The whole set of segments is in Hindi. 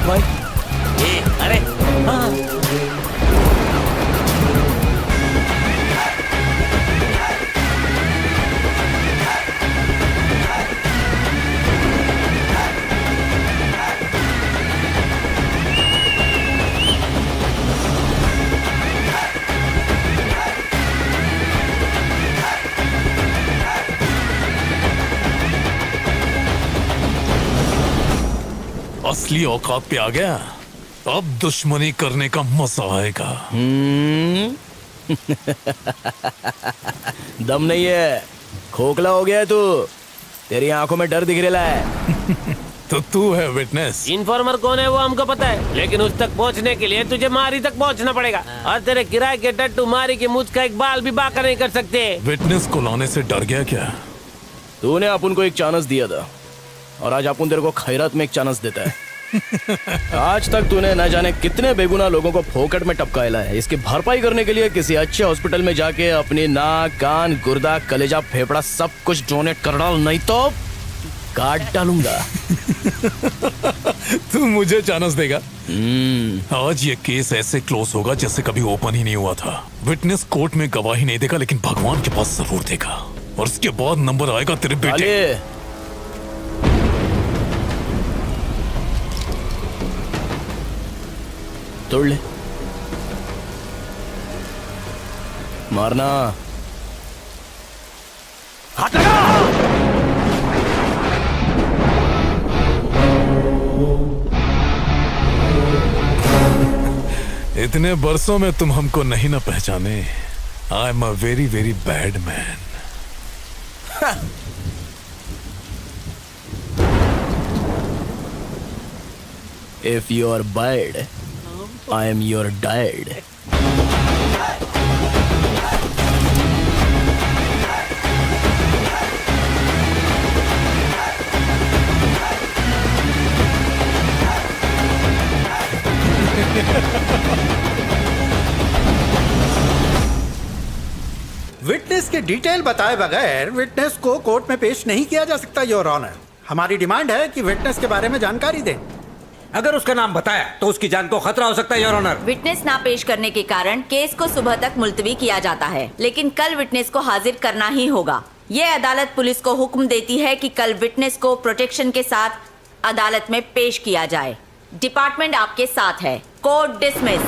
भाई अरे हाँ। असली औकात पे आ गया। अब दुश्मनी करने का मजा आएगा। दम नहीं है, खोखला हो गया है तू। तेरी आंखों में डर दिख रहा है। तो तू है विटनेस। इन्फॉर्मर कौन है वो हमको पता है, लेकिन उस तक पहुंचने के लिए तुझे मारी तक पहुंचना पड़ेगा। और तेरे किराए के टट्टू मारी के मुझ का एक बाल भी बाका नहीं कर सकते। विटनेस को लाने से डर गया क्या? तूने अपन को एक चांस दिया था और आज अपन तेरे को खैरात में एक चांस देता है। आज तक तूने न जाने कितने बेगुनाह लोगों को फोकट में टपकाया है। इसकी भरपाई करने के लिए किसी अच्छे हॉस्पिटल में जाके अपनी नाक, कान, गुर्दा, कलेजा, फेफड़ा सब कुछ डोनेट कर डाल, नहीं तो काट डालूंगा। तू मुझे चांस देगा? आज ये केस ऐसे क्लोज होगा जैसे कभी ओपन ही नहीं हुआ था। विटनेस कोर्ट में गवाही नहीं देगा, लेकिन भगवान के पास जरूर देगा। और उसके बाद नंबर आएगा तेरे बेटे। तोड़ ले, मारना। हाथ लगा। इतने बरसों में तुम हमको नहीं ना पहचाने। I am a very very bad man. If you are bad, I am your dad. Witness के डिटेल बताए बगैर विटनेस को कोर्ट में पेश नहीं किया जा सकता योर ऑनर। हमारी डिमांड है कि विटनेस के बारे में जानकारी दें। अगर उसका नाम बताया तो उसकी जान को खतरा हो सकता है योर ऑनर। विटनेस ना पेश करने के कारण केस को सुबह तक मुलतवी किया जाता है, लेकिन कल विटनेस को हाजिर करना ही होगा। ये अदालत पुलिस को हुक्म देती है कि कल विटनेस को प्रोटेक्शन के साथ अदालत में पेश किया जाए। डिपार्टमेंट आपके साथ है। Court dismiss.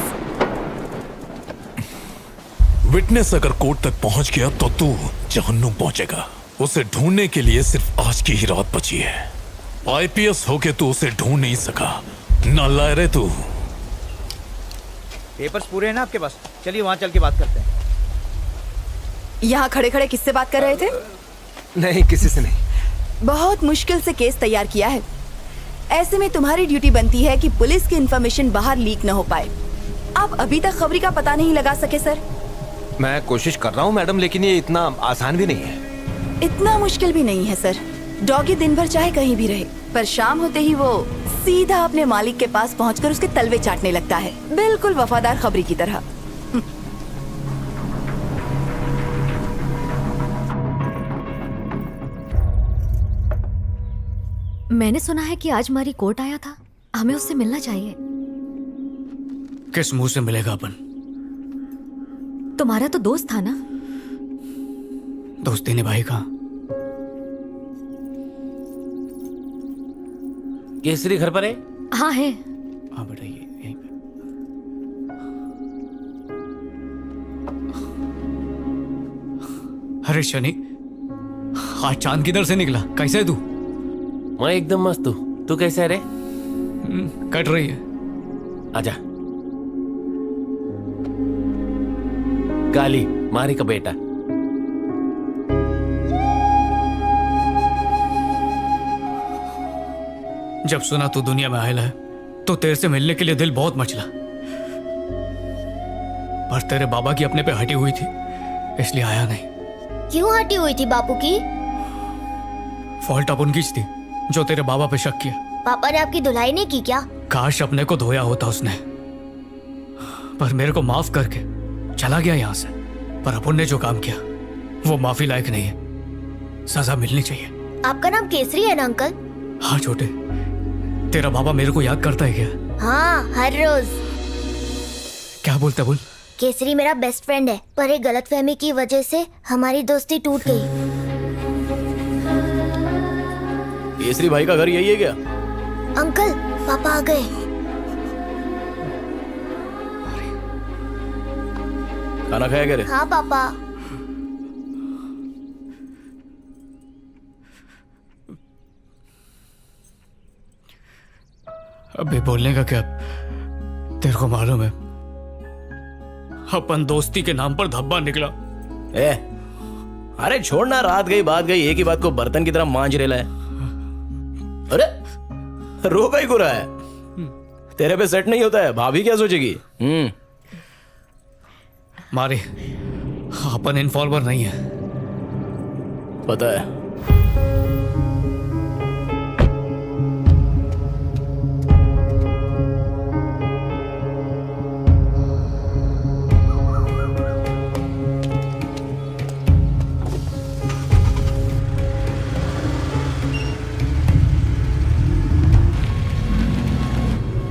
विटनेस अगर कोर्ट तक पहुंच गया तो तू जहन्नुम पहुंचेगा। उसे ढूंढने के लिए सिर्फ आज की ही रात बची है। आईपीएस होके तू उसे ढूंढ नहीं सका। नालायक तू। पेपर्स पूरे हैं ना आपके पास? चलिए वहाँ चल के बात करते हैं। यहाँ खड़े खड़े किससे बात कर रहे थे? नहीं, किसी से नहीं। बहुत मुश्किल से केस तैयार किया है। ऐसे में तुम्हारी ड्यूटी बनती है कि पुलिस की इंफॉर्मेशन बाहर लीक न हो पाए। आप अभी तक खबरी का पता नहीं लगा सके सर? मैं कोशिश कर रहा हूँ मैडम, लेकिन ये इतना आसान भी नहीं है। इतना मुश्किल भी नहीं है सर। डॉगी दिन भर चाहे कहीं भी रहे, पर शाम होते ही वो सीधा अपने मालिक के पास पहुंचकर उसके तलवे चाटने लगता है, बिल्कुल वफादार खबरी की तरह। मैंने सुना है कि आज हमारी कोर्ट आया था, हमें उससे मिलना चाहिए। किस मुंह से मिलेगा अपन? तुम्हारा तो दोस्त था ना? दोस्ती निभाई कहाँ? केसरी घर पर है? हाँ है। हाँ बेटा, ये यहीं पे। अरे शनि, आज चांद किधर से निकला? कैसे है तू? मैं एकदम मस्त हूँ। तू कैसे है रे? कट रही है। आजा। काली मारी का बेटा। जब सुना तू दुनिया में आयल है तो तेरे से मिलने के लिए दिल बहुत मचला, पर तेरे बाबा की अपने पे हटी हुई थी इसलिए आया नहीं। क्यों हटी हुई थी बापू की? फॉल्ट अपन की थी जो तेरे बाबा पे शक किया। पापा ने आपकी धुलाई नहीं की क्या? काश अपने को धोया होता उसने, पर मेरे को माफ करके चला गया यहाँ से। पर अपन ने जो काम किया वो माफी लायक नहीं है, सजा मिलनी चाहिए। आपका नाम केसरी है ना अंकल? हाँ छोटे, तेरा बाबा मेरे को याद करता है क्या? हाँ, हर रोज। क्या बोलता बोल? केसरी मेरा बेस्ट फ्रेंड है, पर एक गलतफहमी की वजह से हमारी दोस्ती टूट गई। केसरी भाई का घर यही है क्या? अंकल, पापा आ गए। खाना खाया क्या रे? हाँ पापा। अबे बोलने का क्या? तेरे को मालूम है अपन दोस्ती के नाम पर धब्बा निकला। ए, अरे छोड़ना, रात गई बात गई, एक ही बात को बर्तन की तरह मांझ रेला है। अरे रो का ही गुरा है, तेरे पे सेट नहीं होता है, भाभी क्या सोचेगी? मारे अपन इन्फॉर्मर नहीं है, पता है।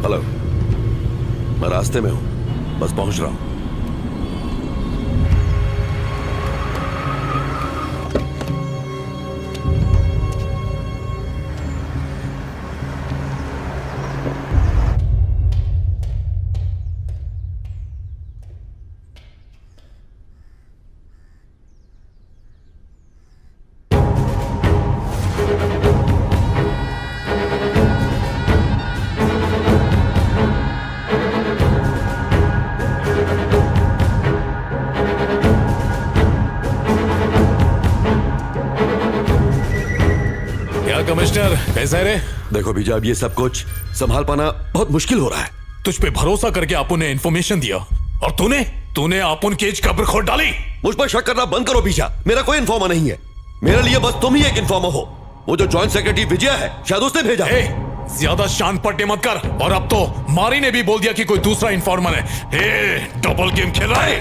हेलो, मैं रास्ते में हूं, बस पहुंच रहा हूं। कमिश्नर कैसा है रे? देखो बीजा, अब ये सब कुछ संभाल पाना बहुत मुश्किल हो रहा है। तुझ पे भरोसा करके आपू ने इन्फॉर्मेशन दिया और तूने आपुन केज कब्र खोद डाली। मुझ पर शक करना बंद करो बीजा, मेरा कोई इन्फॉर्मर नहीं है। मेरे लिए बस तुम ही एक इन्फॉर्मर हो। वो जो जॉइंट सेक्रेटरी विजय है, शायद उसने भेजा। ज्यादा शान पट्टे मत कर। और अब तो मारी ने भी बोल दिया कि कोई दूसरा इन्फॉर्मर है। डबल गेम खेल रहा है।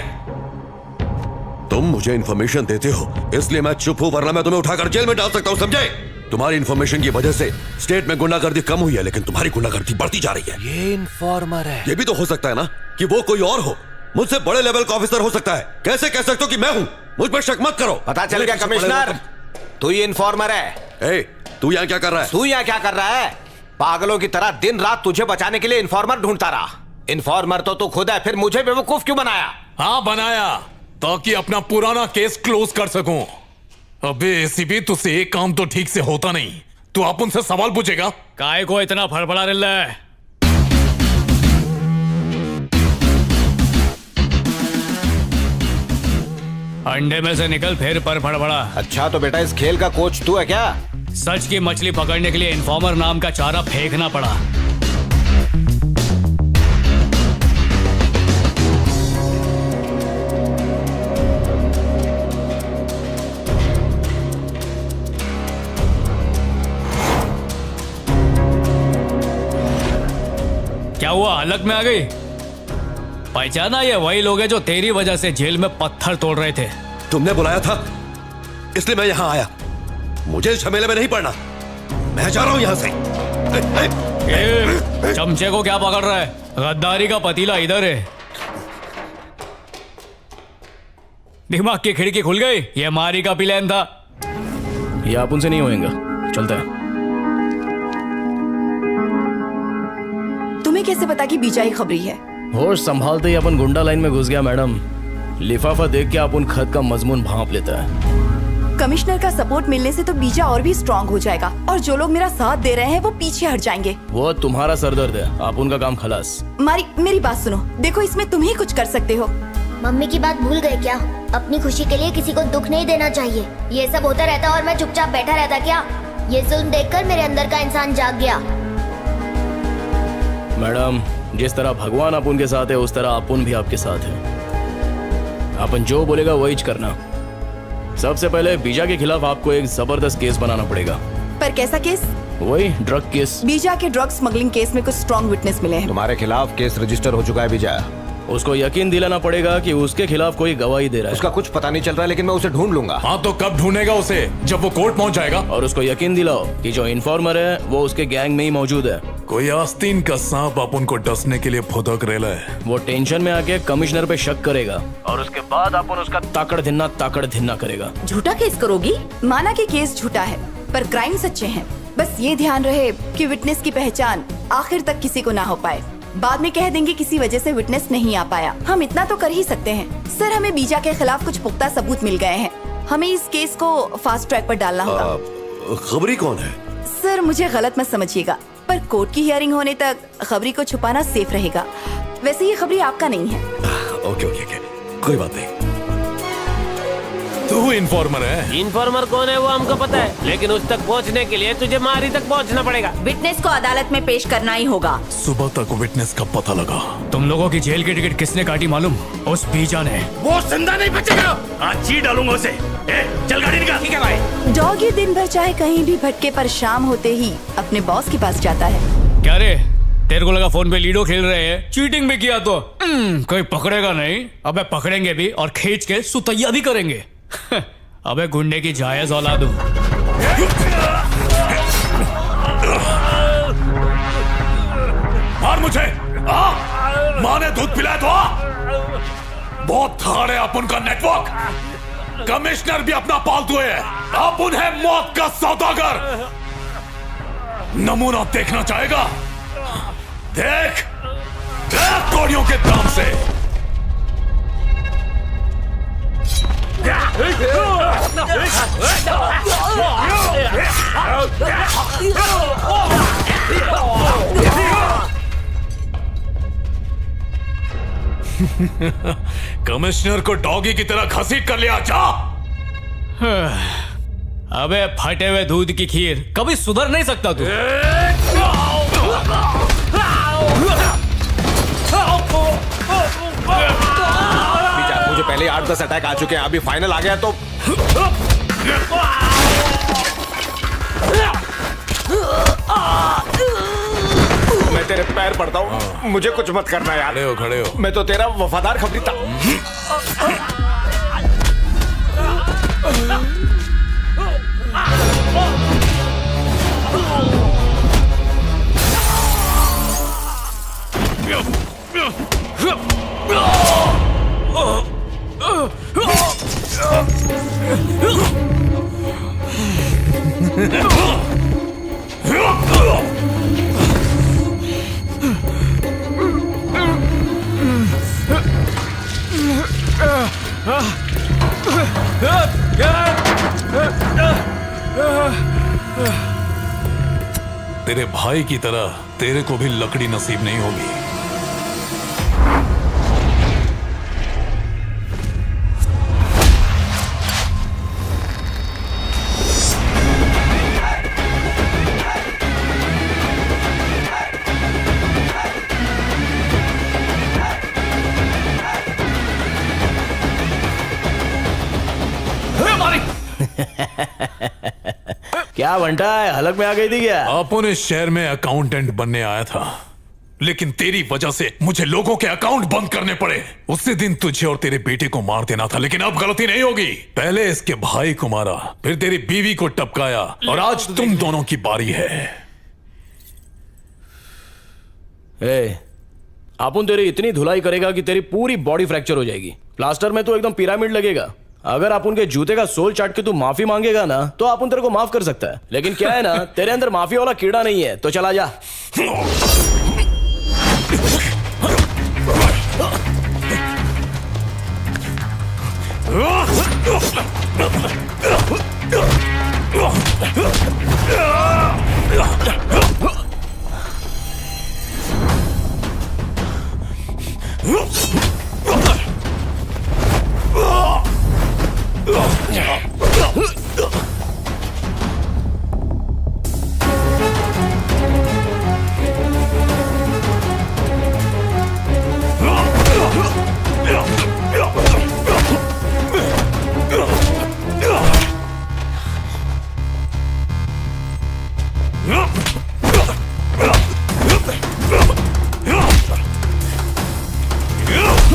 तुम मुझे इन्फॉर्मेशन देते हो इसलिए मैं चुप हूं, वरना मैं तुम्हें उठाकर जेल में डाल सकता हूं, समझे? तुम्हारी इन्फॉर्मेशन की वजह से स्टेट में गुंडागर्दी कम हुई है, लेकिन तुम्हारी गुंडागर्दी बढ़ती जा रही है। ये इन्फॉर्मर है। ये भी तो हो सकता है ना कि वो कोई और हो, मुझसे बड़े लेवल का ऑफिसर हो सकता है। कैसे कह सकते हो कि मैं हूं? मुझ पर शक मत करो। पता चल गया कमिश्नर, तू ये इन्फॉर्मर है। तू यहाँ क्या कर रहा है? तू यहाँ क्या कर रहा है? पागलों की तरह दिन रात तुझे बचाने के लिए इन्फॉर्मर ढूंढता रहा। इन्फॉर्मर तो तू खुद है, फिर मुझे बेवकूफ क्यों बनाया? हाँ बनाया, ताकि अपना पुराना केस क्लोज कर सकूं। अबे एसीपी, तुझसे एक काम तो ठीक से होता नहीं। तू आप उनसे सवाल पूछेगा। काय को इतना फड़फड़ा रहा है? अंडे में से निकल फिर पर फड़फड़ा। अच्छा तो बेटा इस खेल का कोच तू है क्या? सच की मछली पकड़ने के लिए इन्फॉर्मर नाम का चारा फेंकना पड़ा। क्या हुआ, हलक में आ गई? पहचाना? ये वही लोग हैं जो तेरी वजह से जेल में पत्थर तोड़ रहे थे। तुमने बुलाया था इसलिए मैं यहाँ आया। मुझे इस झमेले में नहीं पड़ना, मैं जा रहा हूँ यहाँ से। चमचे को क्या पकड़ रहा है? गद्दारी का पतीला इधर है। दिमाग की खिड़की खुल गई। ये मारी का प्लान था। ये आप उनसे नहीं होएगा, चलता है। तुम्हें कैसे पता कि बीजा ही खबरी है? होश संभालते ही अपन गुंडा लाइन में घुस गया मैडम। लिफाफा देख के अपन खत का मजमून भांप लेता है। कमिश्नर का सपोर्ट मिलने से तो बीजा और भी स्ट्रांग हो जाएगा, और जो लोग मेरा साथ दे रहे हैं वो पीछे हट जाएंगे। वो तुम्हारा सरदर्द है, आप उनका काम खलास। मेरी बात सुनो, देखो इसमें तुम ही कुछ कर सकते हो। मम्मी की बात भूल गए क्या? अपनी खुशी के लिए किसी को दुख नहीं देना चाहिए। ये सब होता रहता और मैं चुपचाप बैठा रहता क्या? ये जुल्म देखकर मेरे अंदर का इंसान जाग गया। मैडम, जिस तरह भगवान अपन के साथ है उस तरह अपन भी आपके साथ है। अपन जो बोलेगा वही करना। सबसे पहले बीजा के खिलाफ आपको एक जबरदस्त केस बनाना पड़ेगा। पर कैसा केस? वही ड्रग केस। बीजा के ड्रग स्मगलिंग केस में कुछ स्ट्रॉन्ग विटनेस मिले हैं। तुम्हारे खिलाफ केस रजिस्टर हो चुका है विजय। उसको यकीन दिलाना पड़ेगा कि उसके खिलाफ कोई गवाही दे रहा है। उसका कुछ पता नहीं चल रहा है, लेकिन मैं उसे ढूंढ लूंगा। हाँ तो कब ढूंढेगा उसे? जब वो कोर्ट पहुंच जाएगा। और उसको यकीन दिलाओ कि जो इन्फॉर्मर है वो उसके गैंग में ही मौजूद है। कोई आस्तीन का सांप अपन को डसने के लिए फुदक रेला है। वो टेंशन में आके कमिश्नर पे शक करेगा और उसके बाद अपन उसका ताकड़ धिन्ना करेगा। झूठा केस करोगी? माना कि केस झूठा है पर क्राइम सच्चे हैं। बस ये ध्यान रहे कि विटनेस की पहचान आखिर तक किसी को ना हो पाए। बाद में कह देंगे किसी वजह से विटनेस नहीं आ पाया। हम इतना तो कर ही सकते हैं सर, हमें बीजा के खिलाफ कुछ पुख्ता सबूत मिल गए हैं। हमें इस केस को फास्ट ट्रैक पर डालना होगा। खबरी कौन है? सर मुझे गलत मत समझिएगा, पर कोर्ट की हियरिंग होने तक खबरी को छुपाना सेफ रहेगा। वैसे ये खबरी आपका नहीं है। ओके ओके ओके, कोई बात नहीं। तू इन्फॉर्मर है? इन्फॉर्मर कौन है वो हमको पता है, लेकिन उस तक पहुंचने के लिए तुझे मारी तक पहुंचना पड़ेगा। विटनेस को अदालत में पेश करना ही होगा। सुबह तक विटनेस का पता लगा। तुम लोगों की जेल की टिकट किसने काटी मालूम? उस बीजा ने। वो जिंदा नहीं बचेगा, आज जी डालूंगा उसे। चल गाड़ी निकाल। ठीक है भाई। डॉगी दिन भर चाहे कहीं भी भटके पर शाम होते ही अपने बॉस के पास जाता है। क्या रे, तेरे को लगा फोन पे लीडो खेल रहे हैं? चीटिंग भी किया तो कोई पकड़ेगा नहीं। अबे पकड़ेंगे भी और खींच के सुतैया भी करेंगे। अबे गुंडे की जायज औलाद हूं। मार मुझे। माँ ने दूध पिलाया तो बहुत थाड़ है अपन का नेटवर्क। कमिश्नर भी अपना पालतू है। अपन है मौत का सौदागर। नमूना देखना चाहेगा? देख कौड़ियों के दाम से। कमिश्नर को डॉगी की तरह घसीट कर लिया। जा। अबे फटे हुए दूध की खीर, कभी सुधर नहीं सकता तू। मुझे पहले 8-10 अटैक आ चुके हैं, अभी फाइनल आ गया तो मैं तेरे पैर पड़ता हूँ। मुझे कुछ मत करना यार। खड़े हो। मैं तो तेरा वफादार खबरी था। तेरे भाई की तरह तेरे को भी लकड़ी नसीब नहीं होगी। क्या बंटा है, हलक में आ गई थी क्या? अपन इस शहर में अकाउंटेंट बनने आया था, लेकिन तेरी वजह से मुझे लोगों के अकाउंट बंद करने पड़े। उसी दिन तुझे और तेरे बेटे को मार देना था, लेकिन अब गलती नहीं होगी। पहले इसके भाई को मारा, फिर तेरी बीवी को टपकाया, और आज तुम दोनों की बारी है। अपन तेरी इतनी धुलाई करेगा कि तेरी पूरी बॉडी फ्रैक्चर हो जाएगी। प्लास्टर में तो एकदम पिरामिड लगेगा। अगर अपन के जूते का सोल चाट के तू माफी मांगेगा ना, तो अपन तेरे को माफ कर सकता है। लेकिन क्या है ना, तेरे अंदर माफी वाला कीड़ा नहीं है, तो चला जा। Yeah!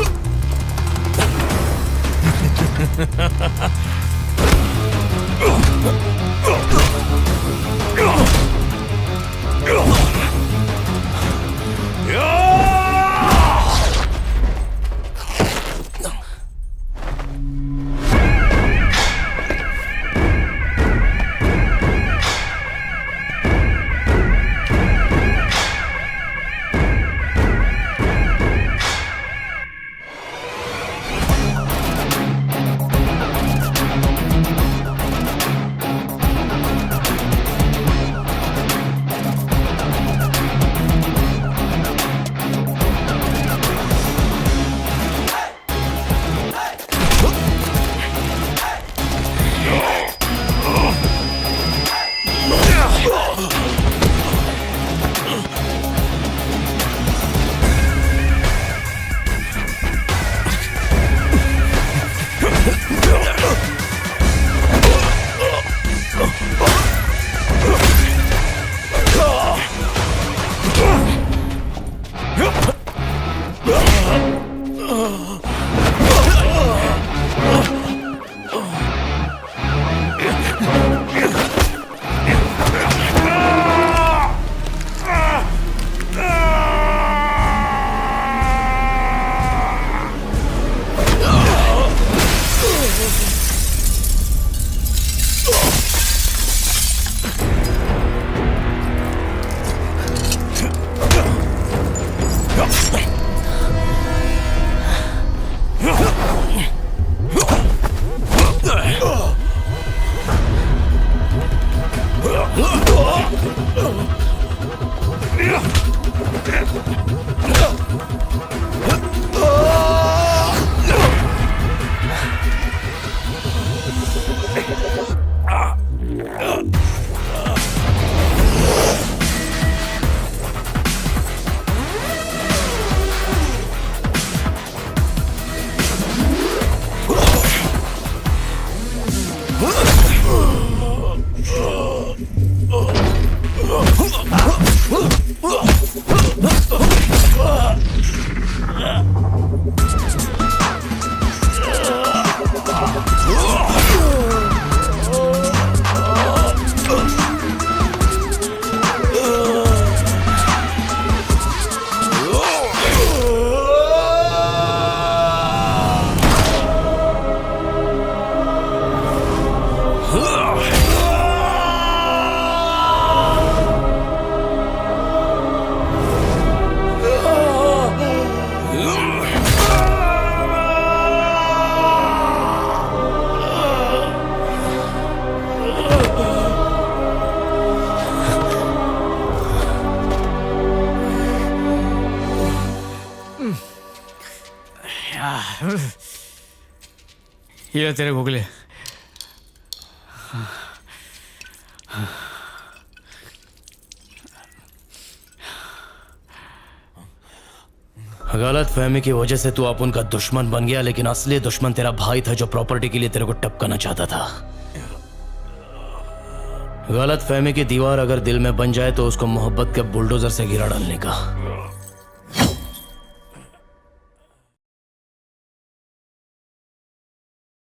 ये तेरे गुगले। गलत फहमी की वजह से तू अपन का दुश्मन बन गया, लेकिन असली दुश्मन तेरा भाई था जो प्रॉपर्टी के लिए तेरे को टपकाना चाहता था। गलत फहमी की दीवार अगर दिल में बन जाए तो उसको मोहब्बत के बुलडोजर से गिरा डालने का।